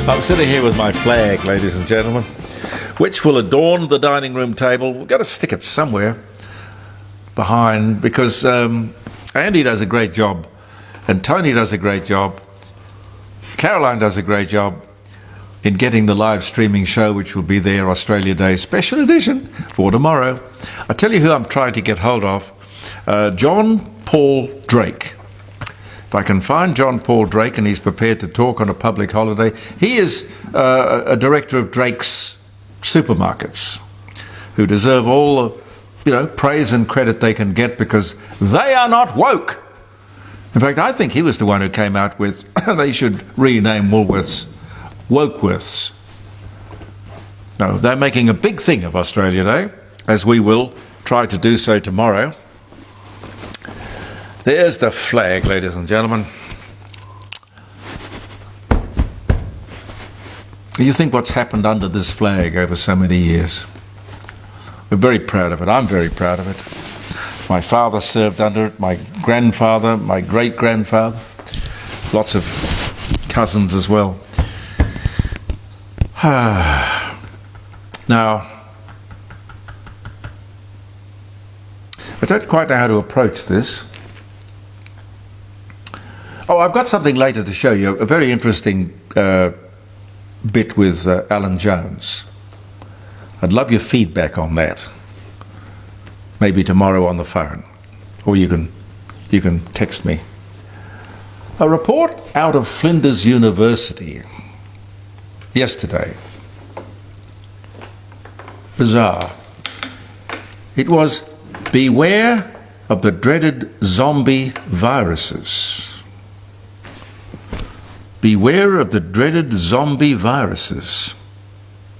I'm sitting here with my flag, ladies and gentlemen, which will adorn the dining room table. We've got to stick it somewhere behind because Andy does a great job and Tony does a great job. Caroline does a great job in getting the live streaming show, which will be there, Australia Day special edition for tomorrow. I tell you who I'm trying to get hold of, John Paul Drake. If I can find John Paul Drake and he's prepared to talk on a public holiday. He is a director of Drake's Supermarkets, who deserve all the praise and credit they can get because they are not woke. In fact, I think he was the one who came out with they should rename Woolworths Wokeworths. No, they're making a big thing of Australia Day, as we will try to do so tomorrow. There's the flag, ladies and gentlemen. You think what's happened under this flag over so many years? We're very proud of it. I'm very proud of it. My father served under it, my grandfather, my great-grandfather, lots of cousins as well. Now, I don't quite know how to approach this. Oh, I've got something later to show you, a very interesting bit with Alan Jones. I'd love your feedback on that. Maybe tomorrow on the phone, or you can text me. A report out of Flinders University yesterday. Bizarre. It was beware of the dreaded zombie viruses. Beware of the dreaded zombie viruses.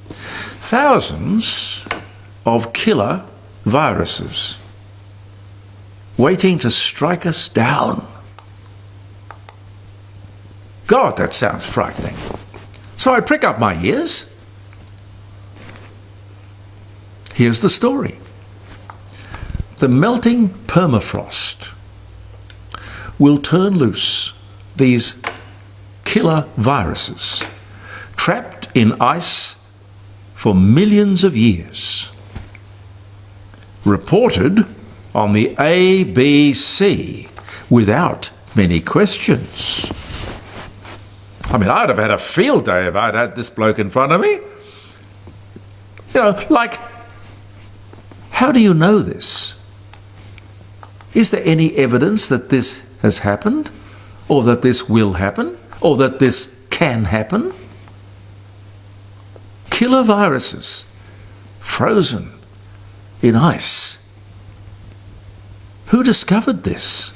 Thousands of killer viruses waiting to strike us down. God, that sounds frightening. So I prick up my ears. Here's the story. The melting permafrost will turn loose these killer viruses trapped in ice for millions of years. Reported on the ABC without many questions. I mean, I'd have had a field day if I'd had this bloke in front of me. Like, how do you know this? Is there any evidence that this has happened? Or that this will happen? Or that this can happen? Killer viruses, frozen in ice. Who discovered this?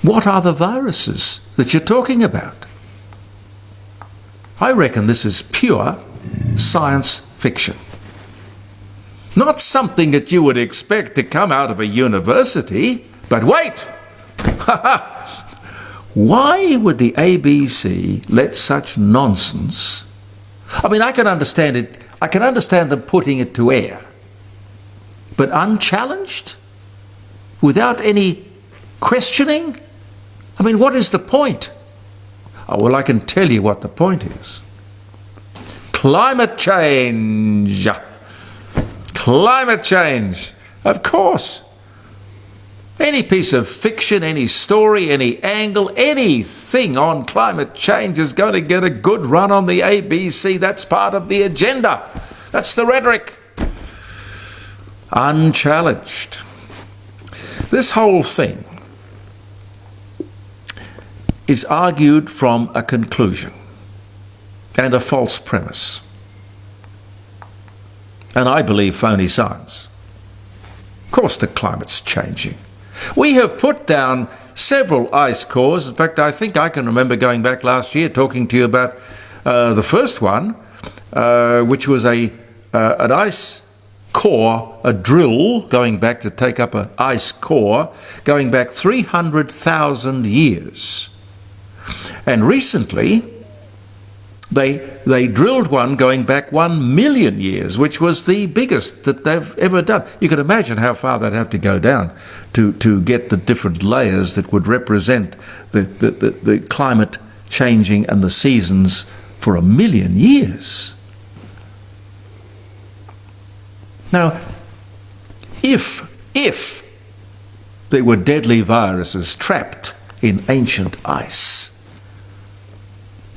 What are the viruses that you're talking about? I reckon this is pure science fiction. Not something that you would expect to come out of a university. But wait! Why would the ABC let such nonsense? I mean, I can understand it. I can understand them putting it to air. But unchallenged? Without any questioning? I mean, what is the point? Oh, well, I can tell you what the point is. Climate change. Climate change. Of course. Any piece of fiction, any story, any angle, anything on climate change is going to get a good run on the ABC. That's part of the agenda. That's the rhetoric. Unchallenged. This whole thing is argued from a conclusion and a false premise. And I believe phony science. Of course the climate's changing. We have put down several ice cores. In fact, I think I can remember going back last year talking to you about the first one, which was an ice core, a drill going back to take up an ice core, going back 300,000 years. And recently, they drilled one going back 1 million years, which was the biggest that they've ever done. You can imagine how far they'd have to go down to get the different layers that would represent the climate changing and the seasons for 1,000,000 years. Now, if there were deadly viruses trapped in ancient ice,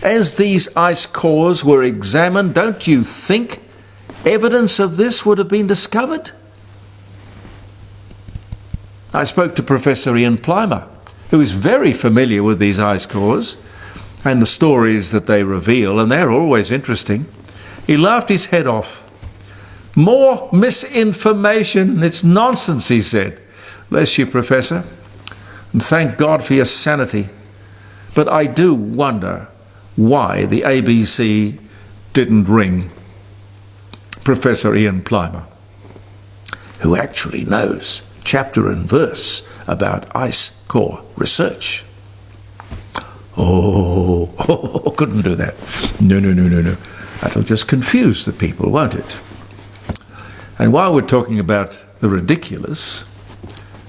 as these ice cores were examined, don't you think evidence of this would have been discovered? I spoke to Professor Ian Plimer, who is very familiar with these ice cores and the stories that they reveal, and they're always interesting. He laughed his head off. More misinformation. It's nonsense, he said. Bless you, Professor, and thank God for your sanity. But I do wonder why the ABC didn't ring Professor Ian Plimer, who actually knows chapter and verse about ice core research. Oh, couldn't do that. No. That'll just confuse the people, won't it? And while we're talking about the ridiculous,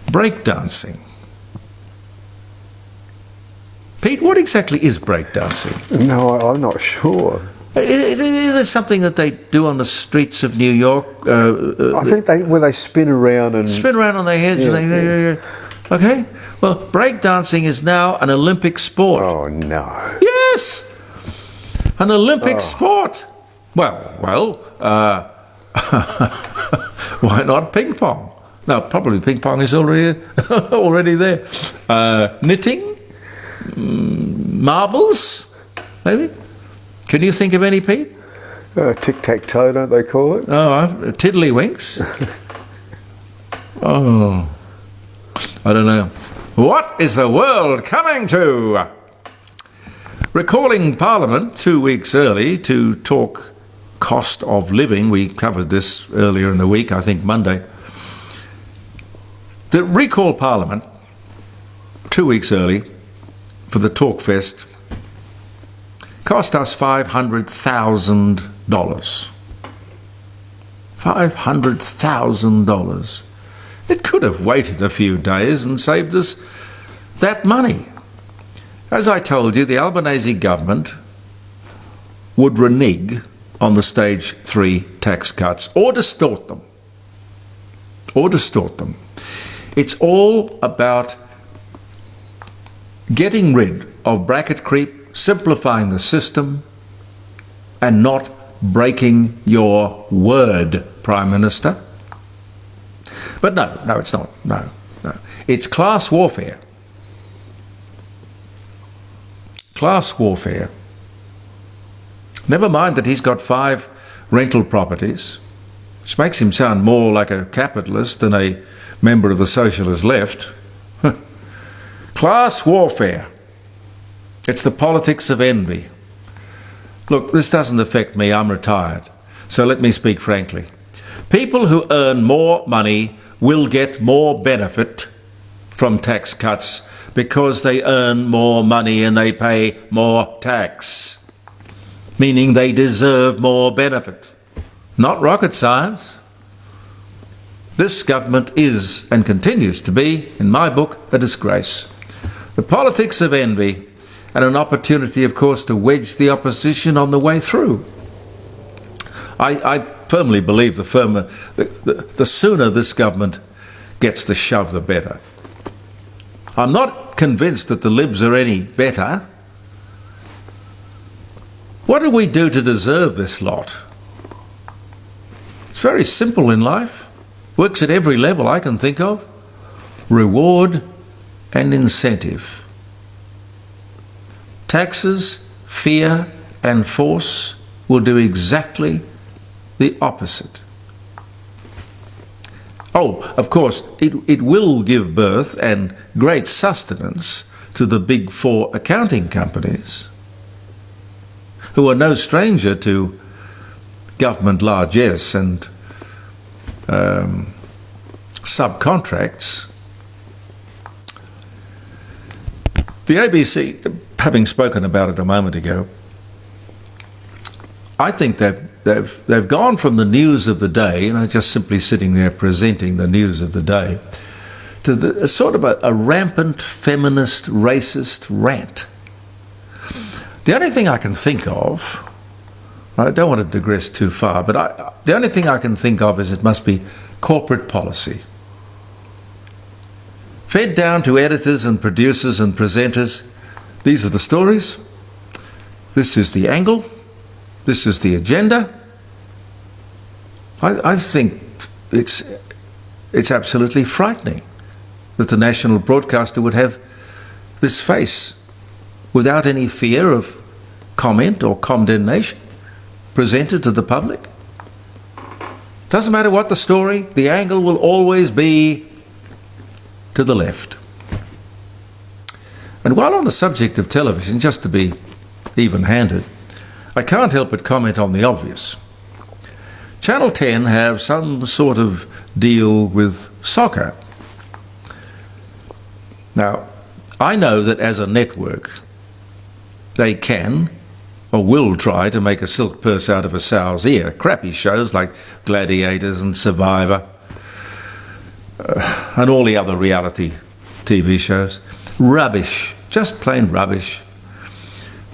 breakdancing. Pete, what exactly is breakdancing? No, I'm not sure. Is it something that they do on the streets of New York? I think they spin around and... Spin around on their heads. Yeah. Okay. Well, breakdancing is now an Olympic sport. Oh, no. Yes! An Olympic sport. Well, why not ping pong? No, probably ping pong is already there. Knitting? Marbles? Maybe? Can you think of any, Pete? Tic-tac-toe, don't they call it? Oh, tiddlywinks. Oh, I don't know. What is the world coming to? Recalling Parliament 2 weeks early to talk cost of living, we covered this earlier in the week, I think Monday. The recall Parliament 2 weeks early for the Talk Fest cost us $500,000. $500,000. It could have waited a few days and saved us that money. As I told you, the Albanese government would renege on the stage 3 tax cuts or distort them. It's all about getting rid of bracket creep, simplifying the system, and not breaking your word, Prime Minister. But no, it's not. No. It's class warfare. Class warfare. Never mind that he's got 5 rental properties, which makes him sound more like a capitalist than a member of the socialist left. Class warfare. It's the politics of envy. Look, this doesn't affect me. I'm retired. So let me speak frankly. People who earn more money will get more benefit from tax cuts because they earn more money and they pay more tax, meaning they deserve more benefit. Not rocket science. This government is and continues to be, in my book, a disgrace. The politics of envy, and an opportunity, of course, to wedge the opposition on the way through. I firmly believe the sooner this government gets the shove, the better. I'm not convinced that the Libs are any better. What do we do to deserve this lot? It's very simple in life. Works at every level I can think of. Reward and incentive. Taxes, fear and force will do exactly the opposite. Oh, of course, it will give birth and great sustenance to the big 4 accounting companies, who are no stranger to government largesse and subcontracts. The ABC, having spoken about it a moment ago, I think they've gone from the news of the day, just simply sitting there presenting the news of the day, to the sort of a rampant feminist, racist rant. The only thing I can think of I don't want to digress too far, but the only thing I can think of is it must be corporate policy. Fed down to editors and producers and presenters. These are the stories. This is the angle. This is the agenda. I think it's absolutely frightening that the national broadcaster would have this face without any fear of comment or condemnation presented to the public. Doesn't matter what the story, the angle will always be to the left. And while on the subject of television, just to be even-handed, I can't help but comment on the obvious. Channel 10 have some sort of deal with soccer. Now, I know that as a network, they can or will try to make a silk purse out of a sow's ear. Crappy shows like Gladiators and Survivor and all the other reality TV shows. Rubbish, just plain rubbish.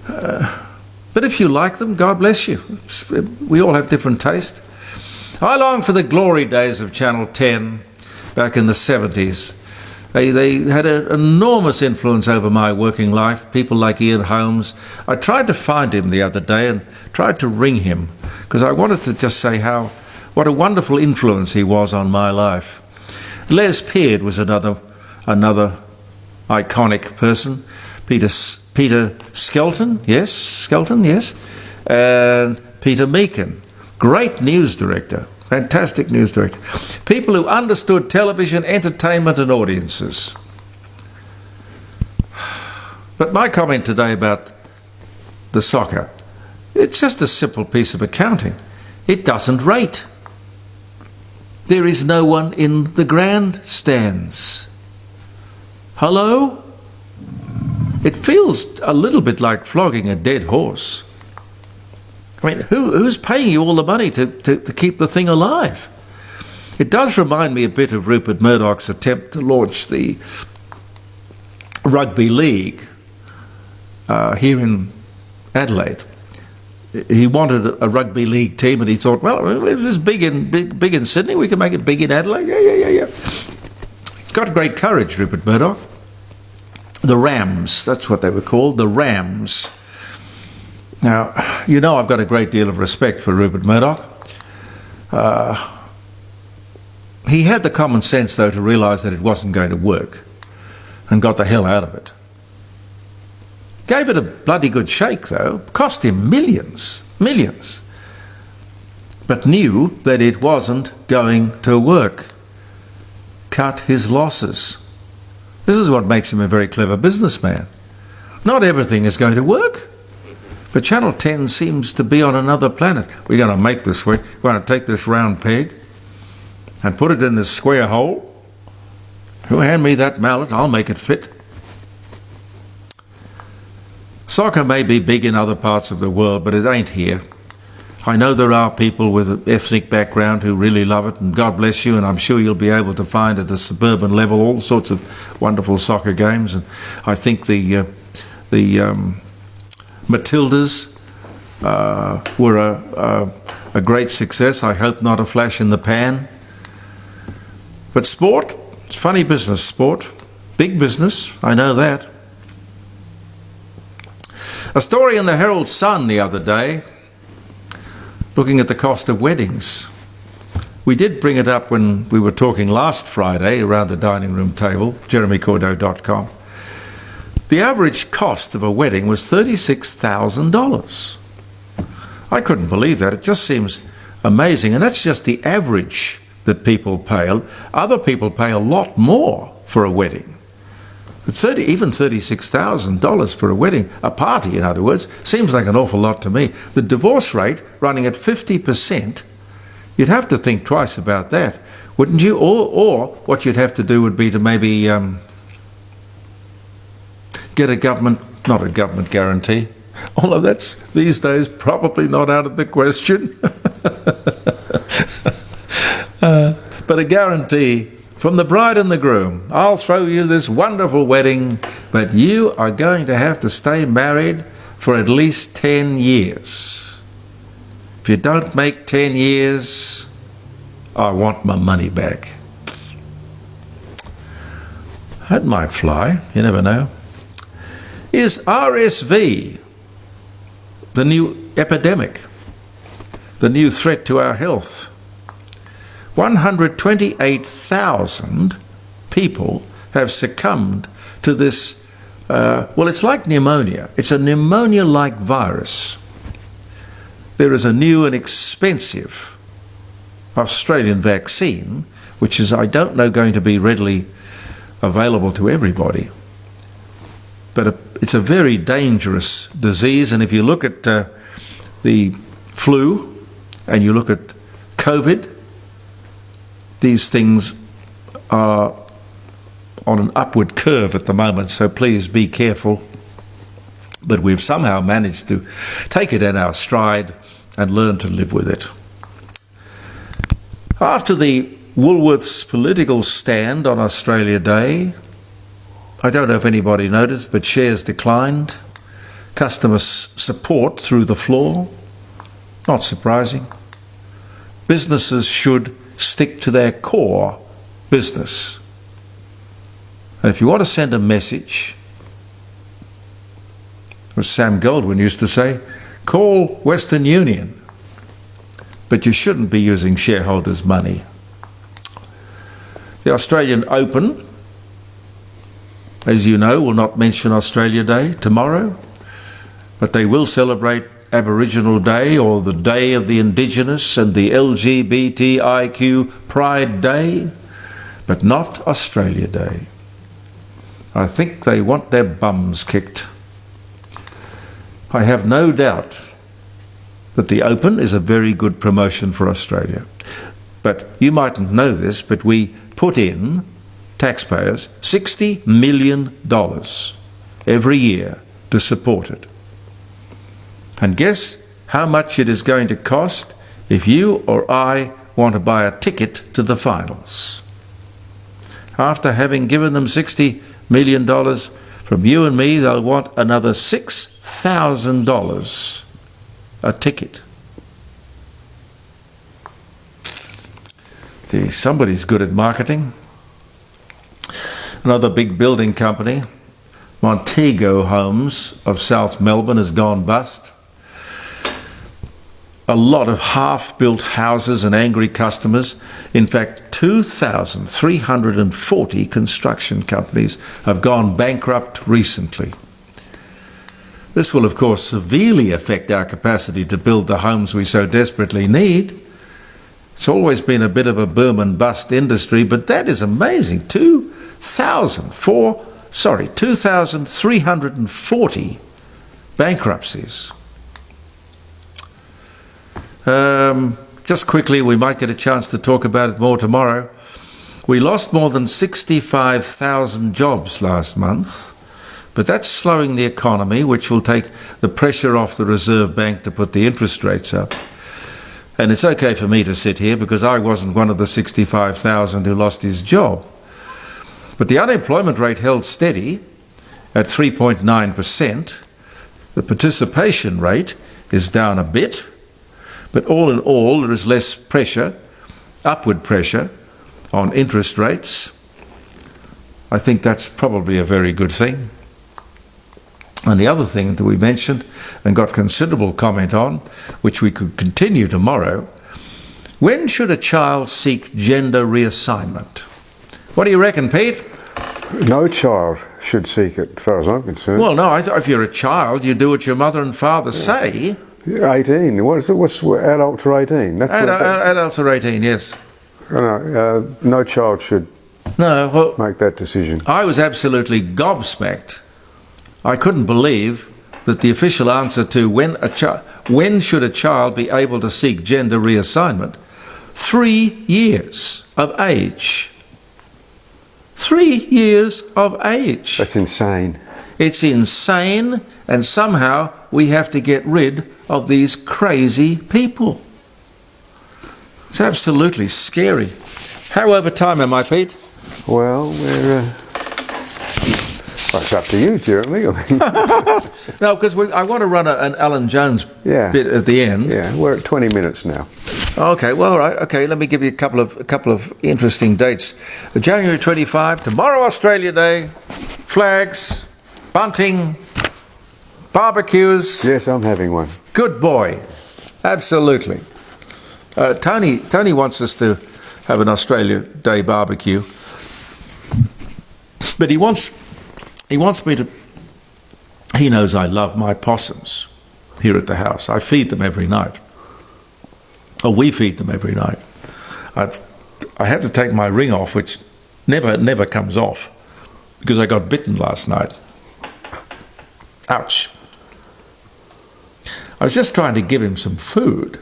But if you like them, God bless you. We all have different taste. I long for the glory days of Channel 10 back in the 70s. They had an enormous influence over my working life, people like Ian Holmes. I tried to find him the other day and tried to ring him because I wanted to just say what a wonderful influence he was on my life. Les Peard was another iconic person. Peter Skelton, yes, and Peter Meakin, great news director. Fantastic news director. People who understood television, entertainment and audiences. But my comment today about the soccer, it's just a simple piece of accounting. It doesn't rate. There is no one in the grandstands. Hello? It feels a little bit like flogging a dead horse. I mean, who's paying you all the money to keep the thing alive? It does remind me a bit of Rupert Murdoch's attempt to launch the rugby league here in Adelaide. He wanted a rugby league team, and he thought, well, if it's big in Sydney, we can make it big in Adelaide. Yeah. He's got great courage, Rupert Murdoch. The Rams, that's what they were called, the Rams. Now, you know I've got a great deal of respect for Rupert Murdoch. He had the common sense, though, to realise that it wasn't going to work and got the hell out of it. Gave it a bloody good shake, though. Cost him millions. But knew that it wasn't going to work. Cut his losses. This is what makes him a very clever businessman. Not everything is going to work. But Channel 10 seems to be on another planet. We're going to make this way. We're going to take this round peg and put it in this square hole. You hand me that mallet, I'll make it fit. Soccer may be big in other parts of the world, but it ain't here. I know there are people with an ethnic background who really love it, and God bless you, and I'm sure you'll be able to find at the suburban level all sorts of wonderful soccer games. And I think the Matildas were a great success. I hope not a flash in the pan. But sport, it's funny business, sport. Big business, I know that. A story in the Herald Sun the other day, looking at the cost of weddings. We did bring it up when we were talking last Friday around the dining room table, jeremycordeaux.com. The average cost of a wedding was $36,000. I couldn't believe that. It just seems amazing. And that's just the average that people pay. Other people pay a lot more for a wedding. Even $36,000 for a wedding, a party in other words, seems like an awful lot to me. The divorce rate running at 50%, you'd have to think twice about that, wouldn't you? Or what you'd have to do would be to maybe get not a government guarantee. Although that's these days probably not out of the question. But a guarantee from the bride and the groom. I'll throw you this wonderful wedding, but you are going to have to stay married for at least 10 years. If you don't make 10 years, I want my money back. That might fly, you never know. Is RSV the new epidemic, the new threat to our health? 128,000 people have succumbed to this, well, it's like pneumonia. It's a pneumonia-like virus. There is a new and expensive Australian vaccine, which is, I don't know, going to be readily available to everybody. But it's a very dangerous disease, and if you look at the flu and you look at COVID, these things are on an upward curve at the moment, so please be careful. But we've somehow managed to take it in our stride and learn to live with it. After the Woolworths political stand on Australia Day, I don't know if anybody noticed, but shares declined. Customer support through the floor. Not surprising. Businesses should stick to their core business. And if you want to send a message, as Sam Goldwyn used to say, call Western Union. But you shouldn't be using shareholders' money. The Australian Open, as you know, will not mention Australia Day tomorrow, but they will celebrate Aboriginal Day or the Day of the Indigenous and the LGBTIQ Pride Day, but not Australia Day. I think they want their bums kicked. I have no doubt that the Open is a very good promotion for Australia. But you mightn't know this, but we put in, taxpayers, $60 million every year to support it. And guess how much it is going to cost if you or I want to buy a ticket to the finals? After having given them $60 million from you and me, they'll want another $6,000 a ticket. Gee, somebody's good at marketing. Another big building company, Montego Homes of South Melbourne, has gone bust. A lot of half-built houses and angry customers. In fact, 2,340 construction companies have gone bankrupt recently. This will, of course, severely affect our capacity to build the homes we so desperately need. It's always been a bit of a boom and bust industry, but that is amazing. 2,340 bankruptcies. Just quickly, we might get a chance to talk about it more tomorrow. We lost more than 65,000 jobs last month, but that's slowing the economy, which will take the pressure off the Reserve Bank to put the interest rates up. And it's okay for me to sit here because I wasn't one of the 65,000 who lost his job. But the unemployment rate held steady at 3.9%. The participation rate is down a bit. But all in all, there is less pressure, upward pressure, on interest rates. I think that's probably a very good thing. And the other thing that we mentioned and got considerable comment on, which we could continue tomorrow, when should a child seek gender reassignment? What do you reckon, Pete? No child should seek it, as far as I'm concerned. Well, no, I thought if you're a child, you do what your mother and father say. 18. What's adult to 18? Adults are 18, yes. No child should make that decision. I was absolutely gobsmacked. I couldn't believe that the official answer to when should a child be able to seek gender reassignment, 3 years of age. 3 years of age. That's insane. It's insane, and somehow we have to get rid of these crazy people. It's absolutely scary. How over time am I, Pete? Well, Well, it's up to you, Jeremy. I mean, No, because I want to run an Alan Jones Yeah. bit at the end. yeah, we're at 20 minutes now. Okay, well, all right. Okay, let me give you a couple of interesting dates. January 25, tomorrow, Australia Day, flags, bunting, barbecues. Yes, I'm having one. Good boy, absolutely. Tony wants us to have an Australia Day barbecue, but he wants me to. He knows I love my possums here at the house. I feed them every night. Oh, we feed them every night. I had to take my ring off, which never comes off, because I got bitten last night. Ouch. I was just trying to give him some food.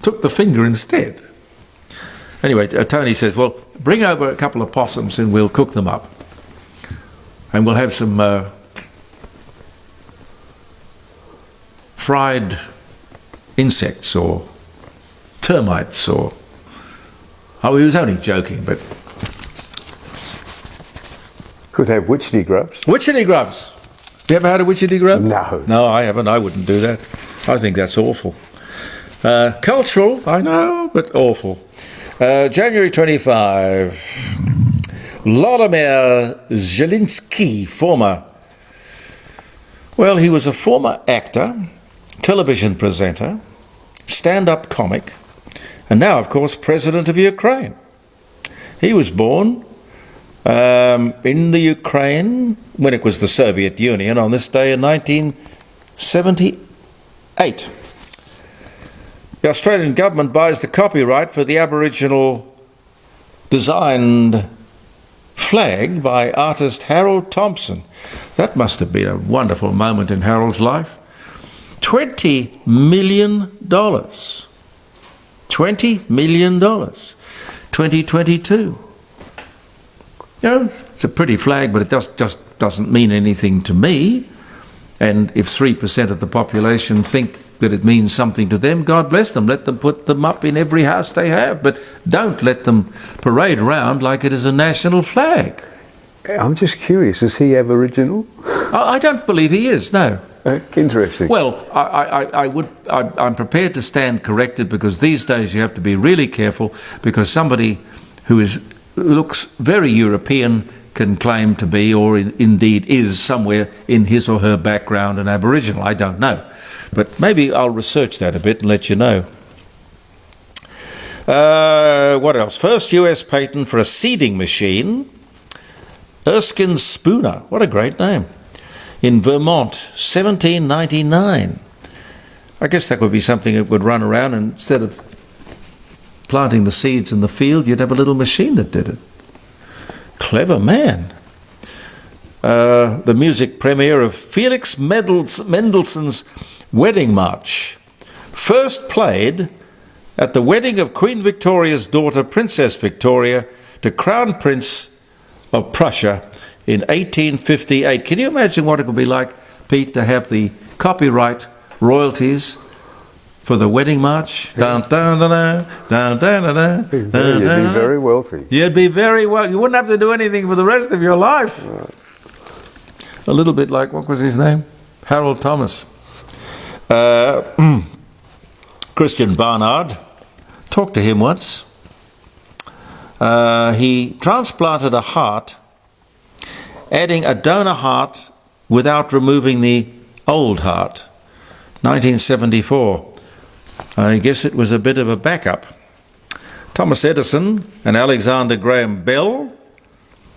Took the finger instead. Anyway, Tony says, well, bring over a couple of possums and we'll cook them up. And we'll have some fried insects or termites or... Oh, he was only joking, but... Could have witchetty grubs. Witchetty grubs. You ever had a witchetty grub? No. No, I haven't. I wouldn't do that. I think that's awful. Cultural, I know, but awful. January 25. Vladimir Zelinsky, he was a former actor, television presenter, stand-up comic, and now, of course, president of Ukraine. He was born in the Ukraine when it was the Soviet Union on this day in 1978. The Australian government buys the copyright for the Aboriginal designed flag by artist Harold Thompson. That must have been a wonderful moment in Harold's life. $20 million. $20 million. 2022. You know, it's a pretty flag, but it just doesn't mean anything to me. And if 3% of the population think that it means something to them, God bless them. Let them put them up in every house they have, but don't let them parade around like it is a national flag. I'm just curious, is he Aboriginal? I don't believe he is, no. Interesting. Well, I'm prepared to stand corrected, because these days you have to be really careful, because somebody who looks very European can claim to be, or indeed is somewhere in his or her background, an Aboriginal. I don't know. But maybe I'll research that a bit and let you know. What else? First US patent for a seeding machine. Erskine Spooner. What a great name. In Vermont, 1799. I guess that would be something that would run around, and instead of planting the seeds in the field, you'd have a little machine that did it. Clever man. The music premiere of Felix Mendelssohn's Wedding March, first played at the wedding of Queen Victoria's daughter, Princess Victoria, to Crown Prince of Prussia in 1858. Can you imagine what it would be like, Pete, to have the copyright royalties for the Wedding March? Dun, dun, dun, dun, dun, dun, dun, dun, You'd be very wealthy. You'd be very well. You wouldn't have to do anything for the rest of your life. Right. A little bit like, what was his name? Harold Thomas. Christian Barnard. Talked to him once. He transplanted a heart, adding a donor heart without removing the old heart. 1974. I guess it was a bit of a backup. Thomas Edison and Alexander Graham Bell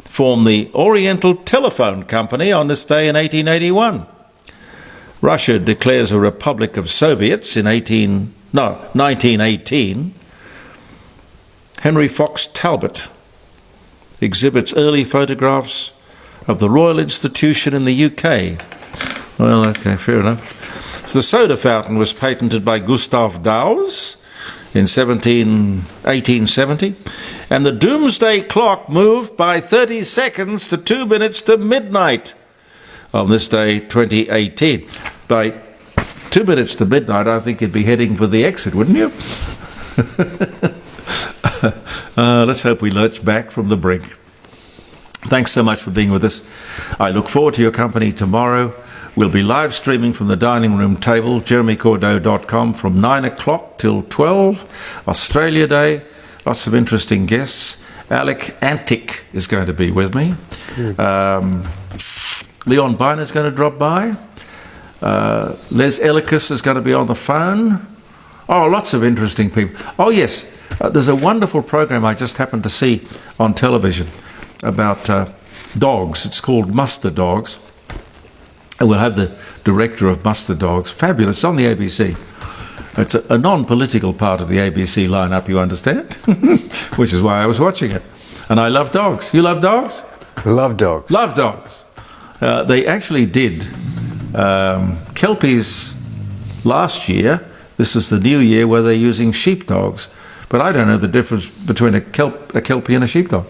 formed the Oriental Telephone Company on this day in 1881. Russia declares a Republic of Soviets in 1918. Henry Fox Talbot exhibits early photographs of the Royal Institution in the UK. Well, okay, fair enough. So the soda fountain was patented by Gustav Dawes in 1870, and the doomsday clock moved by 30 seconds to 2 minutes to midnight on this day, 2018. By 2 minutes to midnight, I think you'd be heading for the exit, wouldn't you? Let's hope we lurch back from the brink. Thanks so much for being with us. I look forward to your company tomorrow. We'll be live streaming from the dining room table, jeremycordeaux.com, from 9 o'clock till 12, Australia Day. Lots of interesting guests. Alec Antic is going to be with me. Leon Biner's going to drop by. Les Ellicus is going to be on the phone. Oh, lots of interesting people. Oh, yes, there's a wonderful program I just happened to see on television about dogs. It's called Muster Dogs. And we'll have the director of Muster Dogs. Fabulous. It's on the ABC. It's a non-political part of the ABC lineup, you understand? Which is why I was watching it. And I love dogs. You love dogs? Love dogs. Love dogs. They actually did Kelpies last year. This is the new year where they're using sheepdogs. But I don't know the difference between a Kelpie and a sheepdog.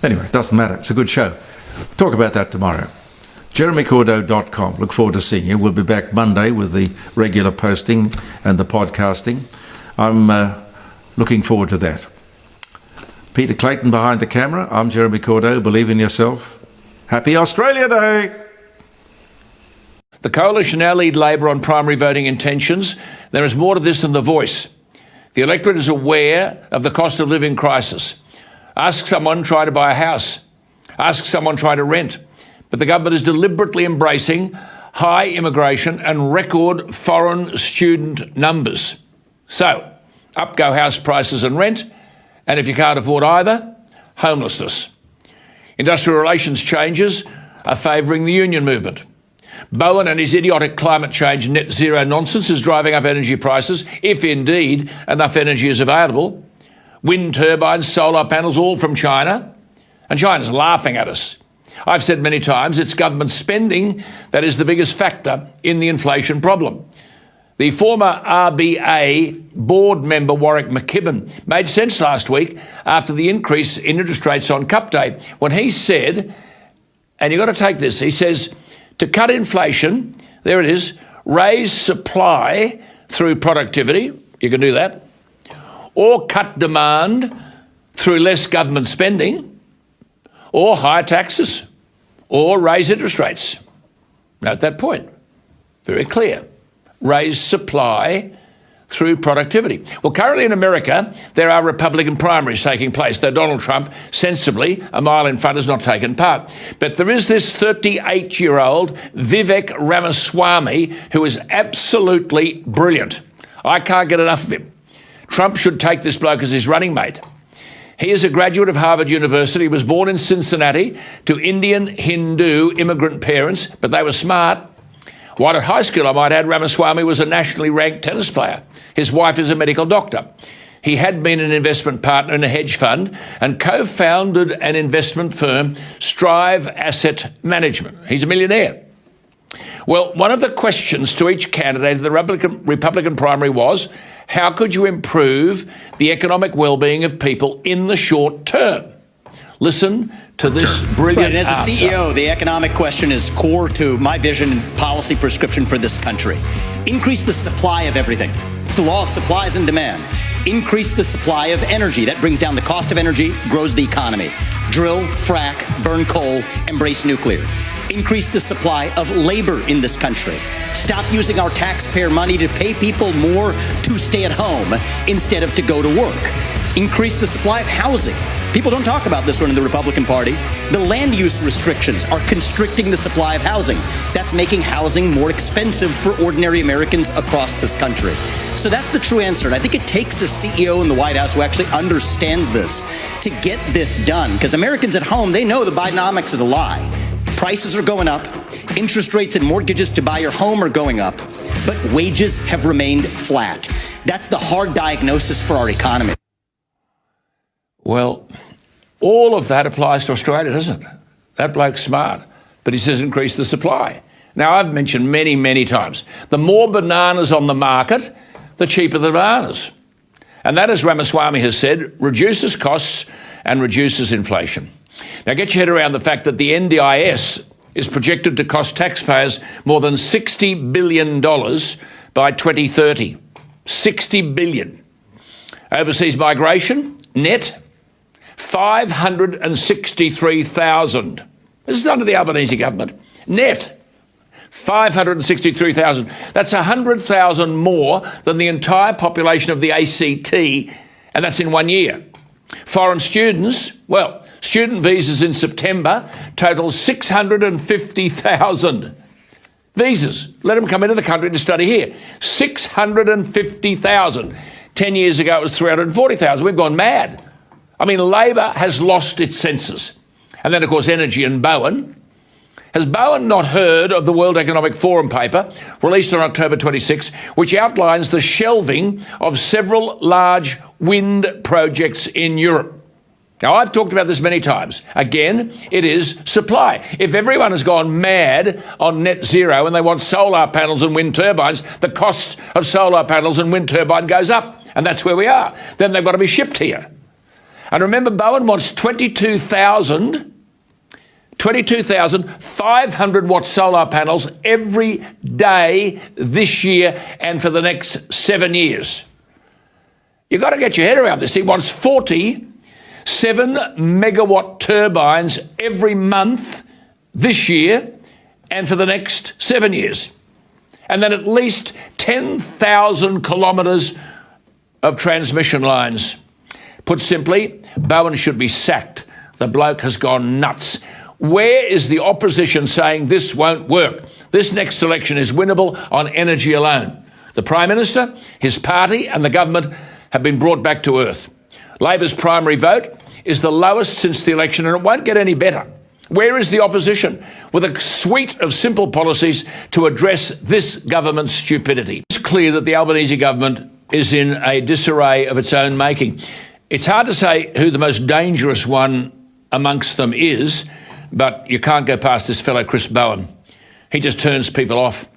Anyway, it doesn't matter. It's a good show. Talk about that tomorrow. jeremycordeaux.com. Look forward to seeing you. We'll be back Monday with the regular posting and the podcasting. I'm looking forward to that. Peter Clayton behind the camera. I'm Jeremy Cordeaux. Believe in yourself. Happy Australia Day! The Coalition now lead Labor on primary voting intentions. There is more to this than The Voice. The electorate is aware of the cost of living crisis. Ask someone trying to buy a house. Ask someone trying to rent. But the government is deliberately embracing high immigration and record foreign student numbers. So, up go house prices and rent, and if you can't afford either, homelessness. Industrial relations changes are favouring the union movement. Bowen and his idiotic climate change net zero nonsense is driving up energy prices, if indeed enough energy is available. Wind turbines, solar panels, all from China. And China's laughing at us. I've said many times it's government spending that is the biggest factor in the inflation problem. The former RBA board member Warwick McKibben made sense last week after the increase in interest rates on Cup Day when he said, and you've got to take this, he says, to cut inflation, there it is, raise supply through productivity, you can do that, or cut demand through less government spending, or higher taxes, or raise interest rates. Note that point. Very clear. Raise supply through productivity. Well, currently in America, there are Republican primaries taking place, though Donald Trump, sensibly, a mile in front, has not taken part. But there is this 38-year-old Vivek Ramaswamy who is absolutely brilliant. I can't get enough of him. Trump should take this bloke as his running mate. He is a graduate of Harvard University. He was born in Cincinnati to Indian Hindu immigrant parents, but they were smart. While at high school, I might add, Ramaswamy was a nationally ranked tennis player. His wife is a medical doctor. He had been an investment partner in a hedge fund and co-founded an investment firm, Strive Asset Management. He's a millionaire. Well, one of the questions to each candidate of the Republican primary was, how could you improve the economic well-being of people in the short term? Listen to this brilliant answer. As a CEO, the economic question is core to my vision and policy prescription for this country. Increase the supply of everything. It's the law of supplies and demand. Increase the supply of energy. That brings down the cost of energy, grows the economy. Drill, frack, burn coal, embrace nuclear. Increase the supply of labor in this country. Stop using our taxpayer money to pay people more to stay at home instead of to go to work. Increase the supply of housing. People don't talk about this one in the Republican Party. The land use restrictions are constricting the supply of housing. That's making housing more expensive for ordinary Americans across this country. So that's the true answer. And I think it takes a CEO in the White House who actually understands this to get this done. Because Americans at home, they know the Bidenomics is a lie. Prices are going up. Interest rates and mortgages to buy your home are going up. But wages have remained flat. That's the hard diagnosis for our economy. Well, all of that applies to Australia, doesn't it? That bloke's smart, but he says increase the supply. Now, I've mentioned many, many times, the more bananas on the market, the cheaper the bananas. And that, as Ramaswamy has said, reduces costs and reduces inflation. Now, get your head around the fact that the NDIS is projected to cost taxpayers more than $60 billion by 2030. $60 billion. Overseas migration, net, 563,000. This is under the Albanese government. Net, 563,000. That's 100,000 more than the entire population of the ACT, and that's in 1 year. Foreign students, well, student visas in September total 650,000. Visas, let them come into the country to study here. 650,000. 10 years ago it was 340,000. We've gone mad. I mean, Labor has lost its senses. And then, of course, Energy and Bowen. Has Bowen not heard of the World Economic Forum paper released on October 26, which outlines the shelving of several large wind projects in Europe? Now, I've talked about this many times. Again, it is supply. If everyone has gone mad on net zero and they want solar panels and wind turbines, the cost of solar panels and wind turbine goes up. And that's where we are. Then they've got to be shipped here. And remember, Bowen wants 22,500-watt solar panels every day this year and for the next 7 years. You've got to get your head around this. He wants 47-megawatt turbines every month this year and for the next 7 years. And then at least 10,000 kilometres of transmission lines. Put simply, Bowen should be sacked. The bloke has gone nuts. Where is the opposition saying this won't work? This next election is winnable on energy alone. The Prime Minister, his party and the government have been brought back to earth. Labor's primary vote is the lowest since the election, and it won't get any better. Where is the opposition with a suite of simple policies to address this government's stupidity? It's clear that the Albanese government is in a disarray of its own making. It's hard to say who the most dangerous one amongst them is, but you can't go past this fellow Chris Bowen. He just turns people off.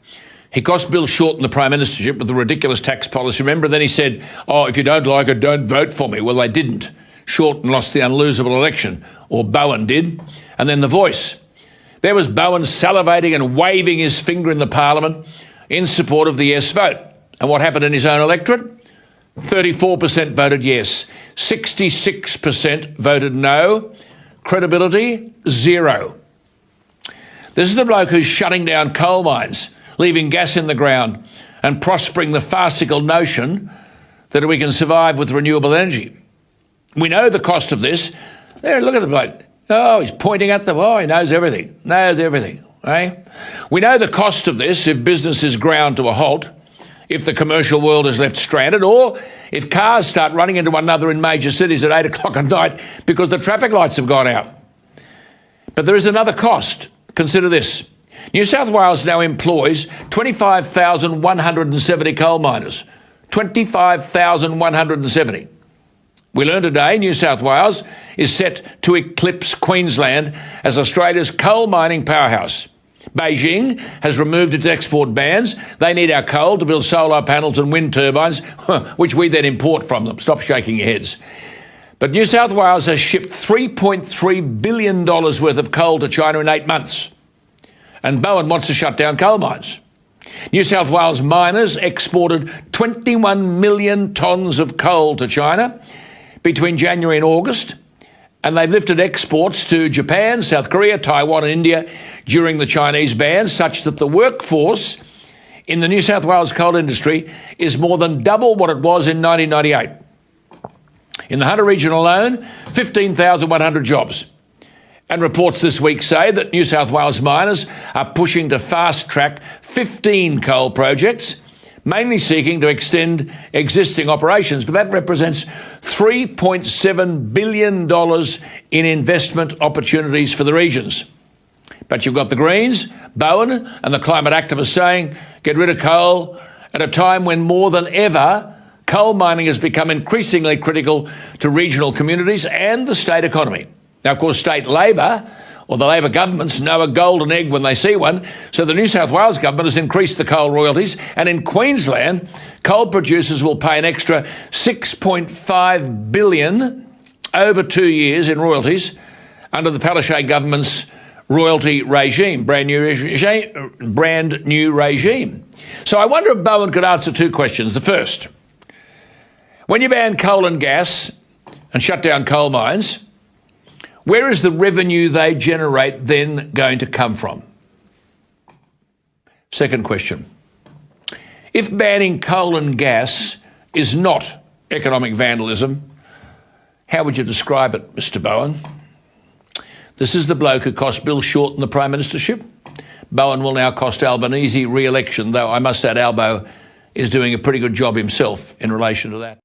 He cost Bill Shorten the Prime Ministership with a ridiculous tax policy. Remember, then he said, oh, if you don't like it, don't vote for me. Well, they didn't. Shorten lost the unlosable election, or Bowen did. And then The Voice. There was Bowen salivating and waving his finger in the Parliament in support of the yes vote. And what happened in his own electorate? 34% voted yes, 66% voted no, credibility, zero. This is the bloke who's shutting down coal mines, leaving gas in the ground and prospering the farcical notion that we can survive with renewable energy. We know the cost of this. There, look at the bloke. Oh, he's pointing at them. Oh, he knows everything, eh? We know the cost of this if business is ground to a halt, if the commercial world is left stranded, or if cars start running into one another in major cities at 8 o'clock at night because the traffic lights have gone out. But there is another cost. Consider this. New South Wales now employs 25,170 coal miners. 25,170. We learned today New South Wales is set to eclipse Queensland as Australia's coal mining powerhouse. Beijing has removed its export bans. They need our coal to build solar panels and wind turbines, which we then import from them. Stop shaking your heads. But New South Wales has shipped $3.3 billion worth of coal to China in 8 months. And Bowen wants to shut down coal mines. New South Wales miners exported 21 million tonnes of coal to China between January and August, and they've lifted exports to Japan, South Korea, Taiwan and India during the Chinese ban, such that the workforce in the New South Wales coal industry is more than double what it was in 1998. In the Hunter region alone, 15,100 jobs. And reports this week say that New South Wales miners are pushing to fast-track 15 coal projects, mainly seeking to extend existing operations, but that represents $3.7 billion in investment opportunities for the regions. But you've got the Greens, Bowen and the climate activists saying, get rid of coal at a time when more than ever, coal mining has become increasingly critical to regional communities and the state economy. Now, of course, state Labor, or the Labor governments, know a golden egg when they see one, so the New South Wales government has increased the coal royalties, and in Queensland, coal producers will pay an extra $6.5 billion over 2 years in royalties under the Palaszczuk government's royalty regime, brand new regime. So I wonder if Bowen could answer 2 questions. The first, when you ban coal and gas and shut down coal mines, Where is the revenue they generate then going to come from? Second question. If banning coal and gas is not economic vandalism, how would you describe it, Mr. Bowen? This is the bloke who cost Bill Shorten the Prime Ministership. Bowen will now cost Albanese re-election, though I must add Albo is doing a pretty good job himself in relation to that.